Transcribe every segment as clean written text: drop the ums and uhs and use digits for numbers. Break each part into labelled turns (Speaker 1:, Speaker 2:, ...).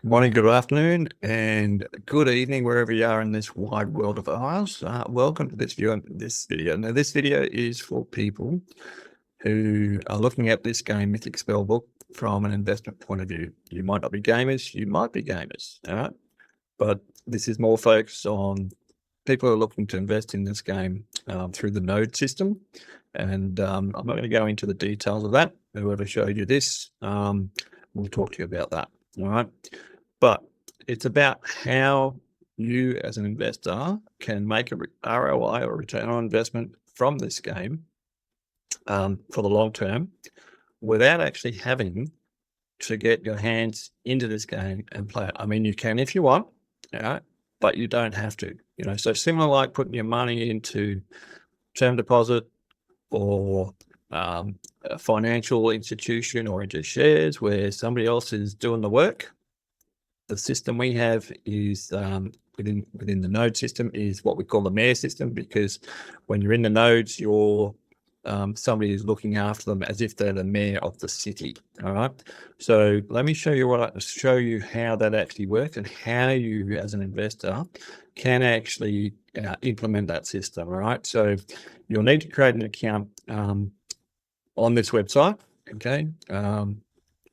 Speaker 1: Good morning, good afternoon, and good evening wherever you are in this wide world of ours. Welcome to this video. Now, this video is for people who are looking at this game, Mythic Spellbook, from an investment point of view. You might not be gamers, you might be gamers, all right? But this is more focused on people who are looking to invest in this game through the node system. And I'm not going to go into the details of that. Whoever showed you this, we'll talk to you about that, all right? But it's about how you as an investor can make a ROI or return on investment from this game for the long term without actually having to get your hands into this game and play it. I mean, you can if you want, but you don't have to. So similar like putting your money into term deposit or a financial institution or into shares where somebody else is doing the work. The system we have is within the node system is what we call the mayor system, because when you're in the nodes, you're somebody is looking after them as if they're the mayor of the city. All right. So let me show you how that actually works and how you, as an investor, can actually implement that system. All right. So you'll need to create an account on this website. Okay.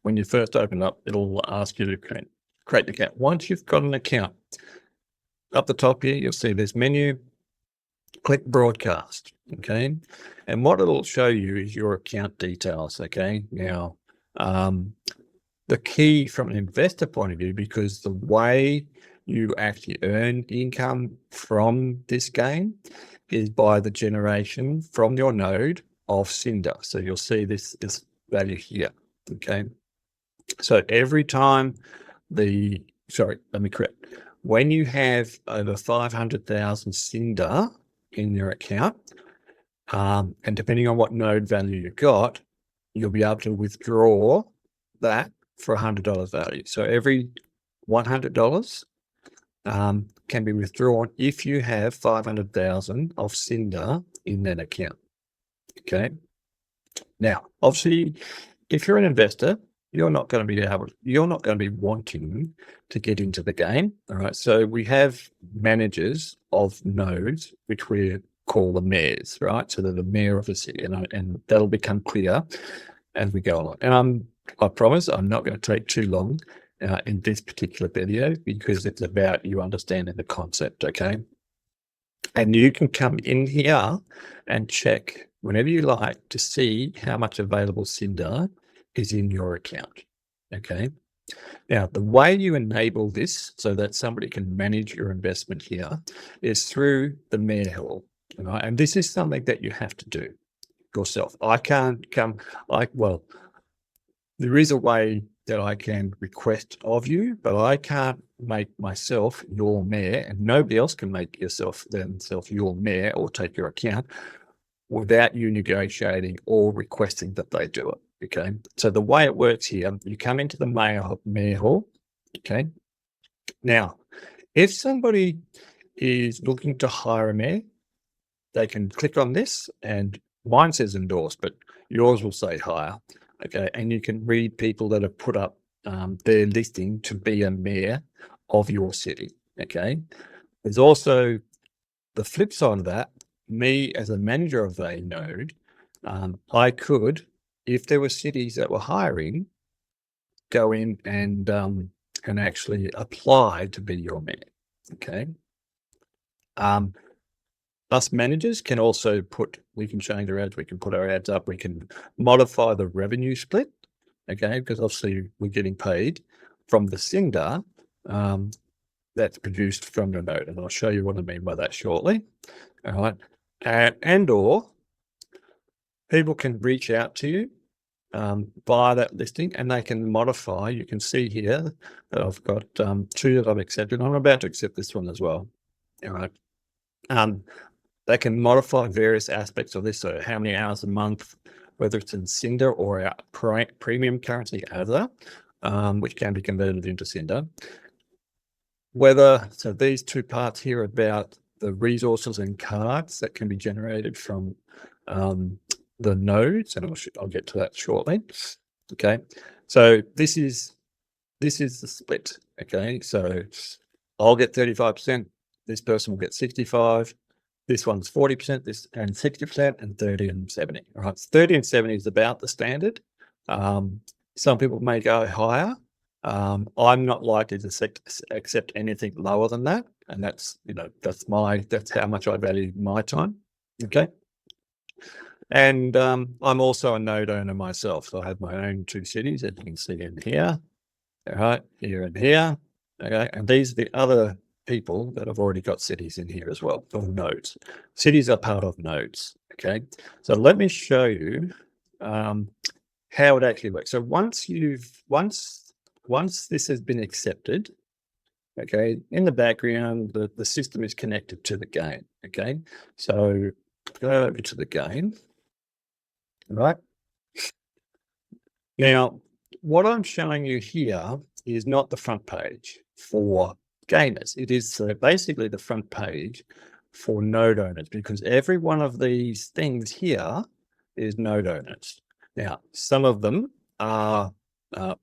Speaker 1: When you first open up, it'll ask you to create an account. Once you've got an account, up the top here, you'll see this menu, click broadcast, okay? And what it'll show you is your account details, okay? Now, the key from an investor point of view, because the way you actually earn income from this game is by the generation from your node of Cinder. So you'll see this value here, okay? So every time let me correct. When you have over 500,000 Cinder in your account, and depending on what node value you got, you'll be able to withdraw that for $100 value. So every $100 can be withdrawn if you have 500,000 of Cinder in that account. Okay. Now, obviously, if you're an investor, you're not going to be wanting to get into the game. All right. So we have managers of nodes, which we call the mayors, right? So they're the mayor of a city, and that'll become clear as we go along. And I promise I'm not going to take too long in this particular video, because it's about you understanding the concept. Okay. And you can come in here and check whenever you like to see how much available Cinder is in your account. Okay. Now, the way you enable this so that somebody can manage your investment here is through the mayor hall. Right? And this is something that you have to do yourself. I can't come there is a way that I can request of you, but I can't make myself your mayor, and nobody else can make themselves your mayor or take your account without you negotiating or requesting that they do it. Okay. So the way it works here, you come into the mayor hall. Okay. Now, if somebody is looking to hire a mayor, they can click on this, and mine says endorsed, but yours will say hire. Okay. And you can read people that have put up their listing to be a mayor of your city. Okay. There's also the flip side of that. Me as a manager of a node, I could, if there were cities that were hiring, go in and actually apply to be your mayor. Okay. Us managers can also we can change our ads, we can put our ads up, we can modify the revenue split. Okay, because obviously we're getting paid from the Cinder that's produced from your node. And I'll show you what I mean by that shortly. All right. And/or people can reach out to you via that listing, and they can modify. You can see here that I've got two that I've accepted. I'm about to accept this one as well. All right. They can modify various aspects of this. So how many hours a month, whether it's in Cinder or our premium currency Ether, which can be converted into Cinder. So these two parts here are about the resources and cards that can be generated from the nodes, and I'll get to that shortly. Okay, so this is the split. Okay, so I'll get 35%. This person will get 65. This one's 40%, this and 60%, and 30 and 70. All right, 30 and 70 is about the standard. Some people may go higher. I'm not likely to accept anything lower than that, and that's that's how much I value my time. Okay, and I'm also a node owner myself, so I have my own 2 cities, as you can see in here. All right, here and here. Okay, and these are the other people that have already got cities in here as well, or nodes. Cities are part of nodes. Okay, so let me show you how it actually works. So once this has been accepted, okay, in the background, the system is connected to the game. Okay, so go over to the game. All right. Now, what I'm showing you here is not the front page for gamers. It is basically the front page for node owners, because every one of these things here is node owners. Now, some of them are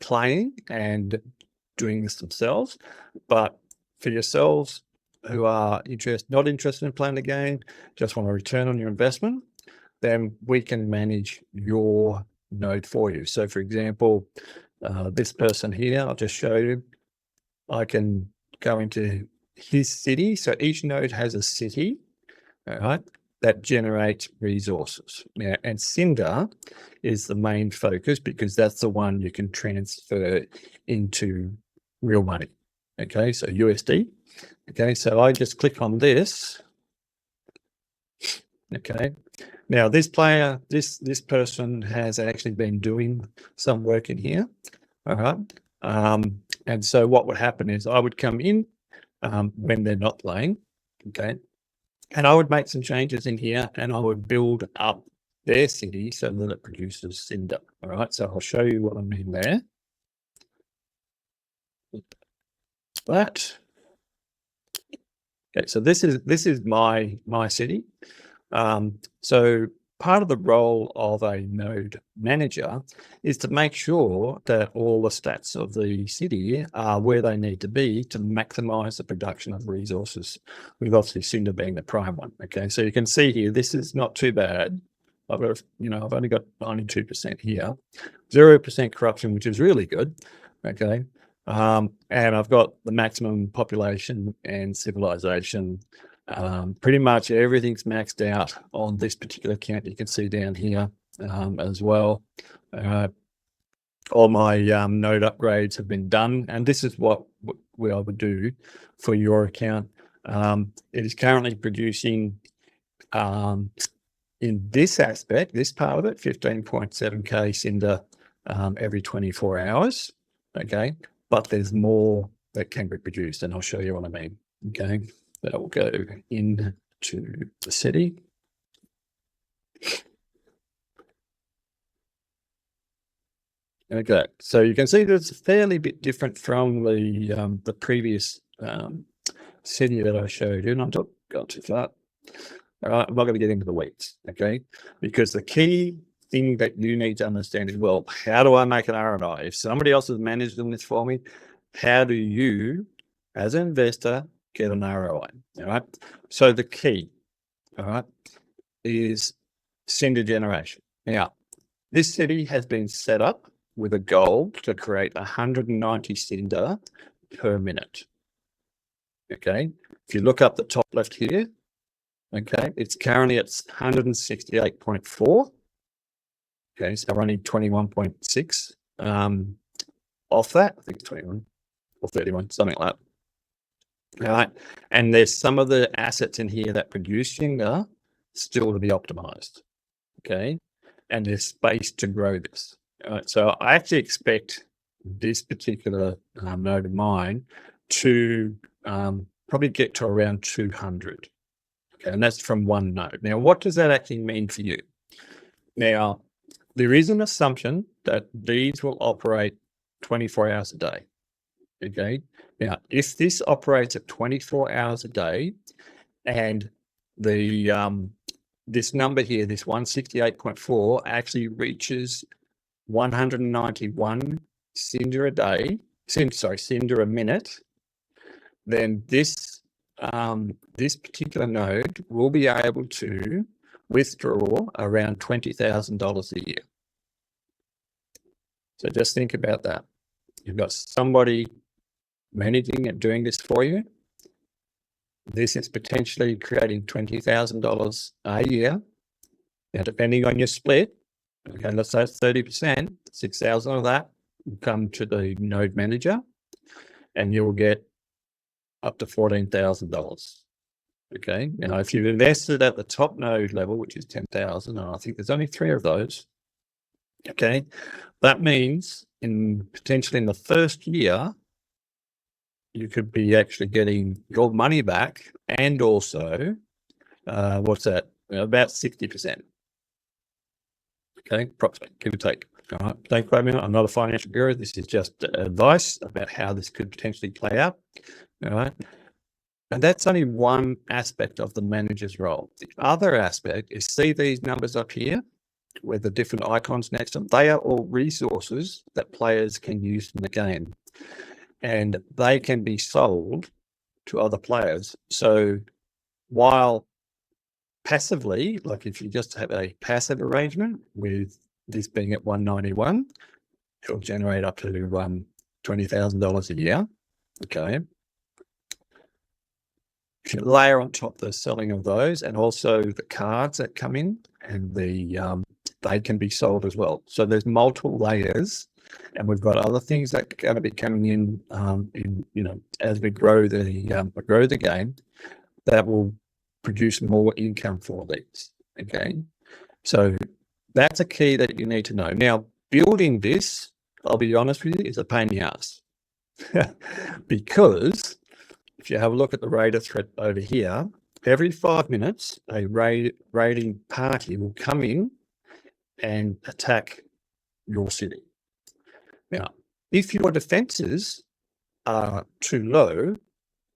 Speaker 1: playing and doing this themselves, but for yourselves who are not interested in playing the game, just want a return on your investment, then we can manage your node for you. So for example, this person here, I'll just show you, I can go into his city. So each node has a city, all right, that generates resources. Now, and Cinder is the main focus because that's the one you can transfer into real money. Okay, so USD. Okay, so I just click on this. Okay, now this player, this person has actually been doing some work in here. All right, and so what would happen is I would come in when they're not playing. Okay, and I would make some changes in here, and I would build up their city so that it produces Cinder. All right, so I'll show you what I mean there. That. Okay, so this is my city. So part of the role of a node manager is to make sure that all the stats of the city are where they need to be to maximize the production of resources, with obviously Cinder being the prime one. Okay, so you can see here, this is not too bad. I've got, I've only got 92% here, 0% corruption, which is really good. Okay, and I've got the maximum population and civilization. Pretty much everything's maxed out on this particular account. You can see down here as well. All my node upgrades have been done, and this is what I would do for your account. It is currently producing in this aspect, this part of it, 15.7k Cinder every 24 hours. Okay, but there's more that can be produced, and I'll show you what I mean. Okay, that will go into the city. Okay, so you can see that it's fairly bit different from the previous city that I showed you, and I'm not going too far. All right, I'm not going to get into the weeds, okay? Because the key thing that you need to understand is, well, how do I make an ROI? If somebody else has managed doing this for me, how do you, as an investor, get an ROI? All right. So the key, all right, is Cinder generation. Now, this city has been set up with a goal to create 190 Cinder per minute. Okay. If you look up the top left here, okay, it's currently at 168.4. Okay, so we're only 21.6 off that. I think it's 21 or 31, something like that. All right, and there's some of the assets in here that produce Cinder still to be optimized. Okay, and there's space to grow this. All right, so I actually expect this particular node of mine to probably get to around 200. Okay, and that's from one node. Now, what does that actually mean for you? Now, there is an assumption that these will operate 24 hours a day. Okay. Now, if this operates at 24 hours a day, and the this number here, this 168.4, actually reaches 191 Cinder a day, Cinder a minute, then this particular node will be able to withdraw around $20,000 a year. So just think about that. You've got somebody managing and doing this for you. This is potentially creating $20,000 a year. Now, depending on your split, okay, let's say it's 30%, 6,000 of that will come to the node manager, and you'll get up to $14,000. Okay, now if you've invested at the top node level, which is 10,000, and I think there's only 3 of those, okay, that means potentially in the first year, you could be actually getting your money back, and also, what's that? About 60%. Okay, approximately, give or take. All right, don't quote me. I'm not a financial guru. This is just advice about how this could potentially play out. All right. And that's only one aspect of the manager's role. The other aspect is, see these numbers up here with the different icons next to them? They are all resources that players can use in the game, and they can be sold to other players. So while passively, like if you just have a passive arrangement with this being at 191, it'll generate up to $20,000 a year. Okay. If you layer on top the selling of those, and also the cards that come in, and they can be sold as well. So there's multiple layers, and we've got other things that are going to be coming in, as we grow the game, that will produce more income for these. Okay, so that's a key that you need to know. Now, building this, I'll be honest with you, is a pain in the ass. Because if you have a look at the raider threat over here, every 5 minutes, a raiding party will come in and attack your city. Now, if your defenses are too low,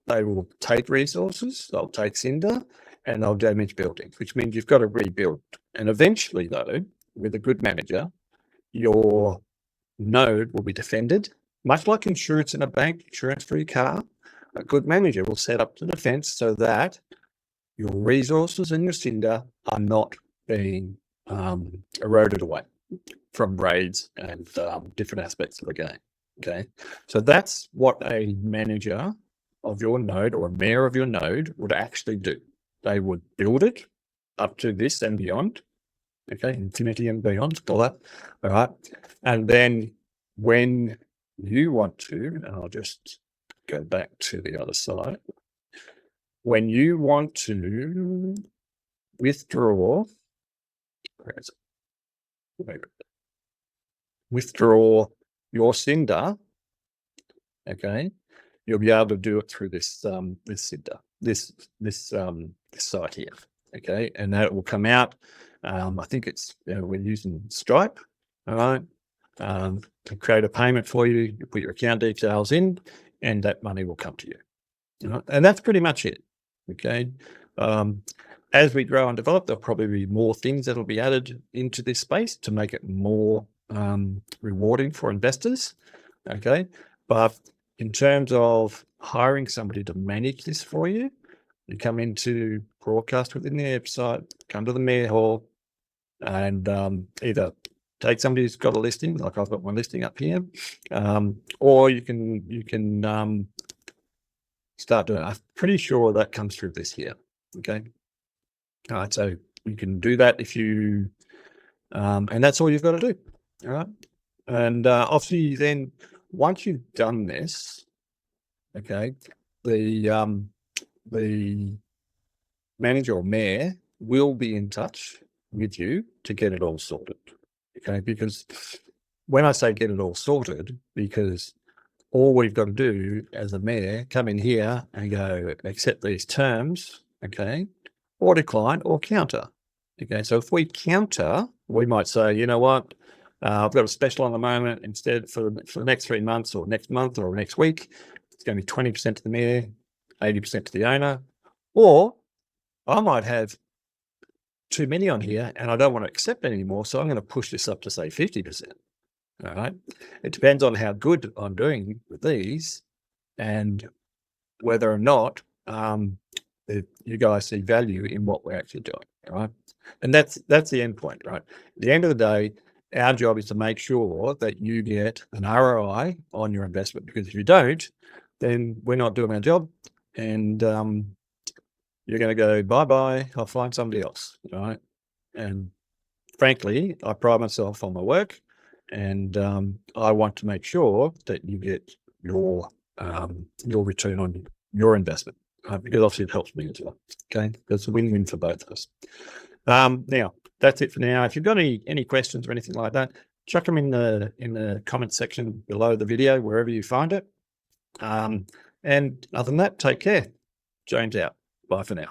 Speaker 1: they will take resources, they'll take cinder, and they'll damage buildings, which means you've got to rebuild. And eventually, though, with a good manager, your node will be defended, much like insurance in a bank, insurance for your car. A good manager will set up the defense so that your resources and your cinder are not being eroded away from raids and different aspects of the game. Okay, so that's what a manager of your node or a mayor of your node would actually do. They would build it up to this and beyond. Okay, infinity and beyond, all that. All right, and then when you want to, and I'll just go back to the other side. When you want to withdraw, withdraw your cinder, okay, you'll be able to do it through this cinder, this site here, okay, and that will come out. I think it's we're using Stripe, all right, to create a payment for you. You put your account details in, and that money will come to you. And that's pretty much it. Okay. As we grow and develop, there'll probably be more things that'll be added into this space to make it more rewarding for investors. Okay. But in terms of hiring somebody to manage this for you, you come into broadcast within the website, come to the mayor hall, and either take somebody who's got a listing, like I've got one listing up here, or you can start doing it. I'm pretty sure that comes through this here. Okay. All right. So you can do that if you, and that's all you've got to do. All right. And obviously then once you've done this, okay, the manager or mayor will be in touch with you to get it all sorted. Okay. Because when I say get it all sorted, because all we've got to do as a mayor, come in here and go, accept these terms, okay, or decline or counter. Okay, so if we counter, we might say, you know what, I've got a special on the moment. Instead, for the next 3 months or next month or next week, it's going to be 20% to the mayor, 80% to the owner. Or I might have too many on here and I don't want to accept anymore, so I'm going to push this up to say 50%. All right. It depends on how good I'm doing with these and whether or not you guys see value in what we're actually doing. Right. And that's the end point, right? At the end of the day, our job is to make sure that you get an ROI on your investment, because if you don't, then we're not doing our job. And you're going to go, bye bye, I'll find somebody else. Right. And frankly, I pride myself on my work, and I want to make sure that you get your return on your investment, because obviously it helps me as well. Okay, it's a win-win for both of us. Now that's it for now. If you've got any questions or anything like that, chuck them in the comment section below the video, wherever you find it. And other than that, take care. James out. Bye for now.